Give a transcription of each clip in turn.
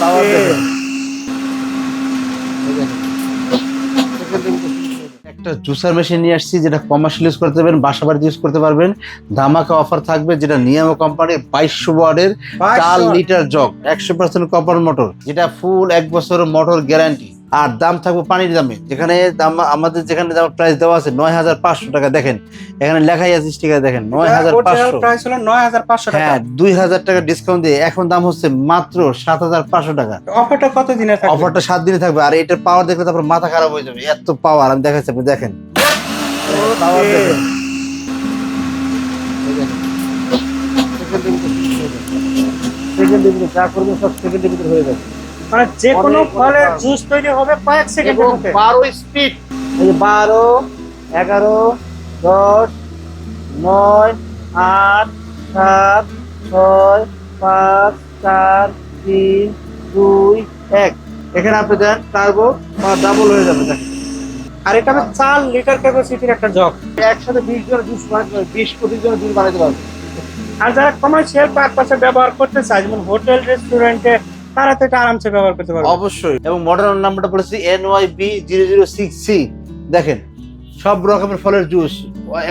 পাওয়ার দেখেন। একটা juicer machine নিয়ে আসছি, যেটা কমার্শিয়াল ইউজ করতে পারবেন, বাসা বাড়িতে ইউজ করতে পারবেন। ধামাকা অফার থাকবে, যেটা নিয়ামো কোম্পানির 2200 ওয়াটের 4 লিটার জগ, 100% কপার মোটর, যেটা ফুল 1 বছরের মোটর গ্যারান্টি। আর দাম থাকবে পানির দামে, যেখানে দাম আমাদের যেখানে দাম প্রাইস দেওয়া আছে 9500 টাকা। দেখেন এখানে লেখাই আছে স্টিকার, দেখেন 9500 প্রাইস হলো 9500 টাকা। হ্যাঁ, 2000 টাকা ডিসকাউন্ট দিয়ে এখন দাম হচ্ছে মাত্র 7500 টাকা। অফারটা কত দিনের থাকবে? অফারটা 7 দিনে থাকবে। আর এটার পাওয়ার দেখলে তারপর মাথা খারাপ হয়ে যাবে, এত পাওয়ার। আমি দেখাচ্ছি, আপনি দেখেন পাওয়ার দেখেন। যা করবেন সব সেকেন্ডের ভিতরে হয়ে যাবে। মানে যে কোনো অনেক ফলের অনেক জুস তৈরি হবে কয়েক সেকেন্ডের মধ্যে। 12 স্পিড, এই যে 12, 11, 10, 9, 8, 7, 6, 5, 4, 3, 2, 1। এখানে আপনি দেন টার্বো, ডাবল হয়ে যাবে। দেখেন আর এটা হবে 4 লিটার ক্যাপাসিটির একটা জগ। একসাথে 20 জন জুস বানাতে পারবে, 20-25 জন জুস বানাতে পারবে। আর যারা কমার্শিয়াল পারপাসে ব্যবহার করতে চায়, যেমন হোটেল রেস্টুরেন্টে, তারা তো এটা আরামসে ব্যবহার করতে পারবে। অবশ্যই। এবং মডেল নাম্বারটা বলেছি NYB006C। দেখেন সব রকমের ফলের জুস,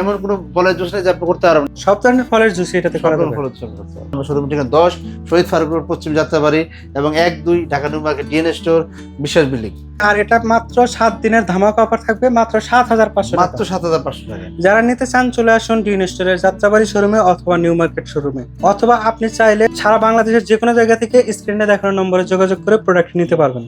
এমন কোনো ফলের জুস নেই যে আপনি করতে পারবেন না। সব ধরনের ফলের জুস এটাতে সব করা রকম যাবে। ফলের জুস করতে পারবেন। আমার শোরুম ঠিকানা 10 শহীদ ফারুক রোড, পশ্চিম যাত্রাবাড়ি, এবং 1-2 Dhaka new market, DNA store, বিশ্বাস বিল্ডিং। আর এটা মাত্র 7 দিনের ধামাকা অফার থাকবে, মাত্র 7500 টাকা। মাত্র 7500 টাকা। যারা নিতে চান চলে আসুন ডিএন স্টোরের যাত্রাবাড়ি শোরুমে অথবা নিউ মার্কেট শোরুমে, অথবা আপনি চাইলে সারা বাংলাদেশের যে কোনো জায়গা থেকে স্ক্রিনে দেখানো নম্বরে যোগাযোগ করে প্রোডাক্ট নিতে পারবেন।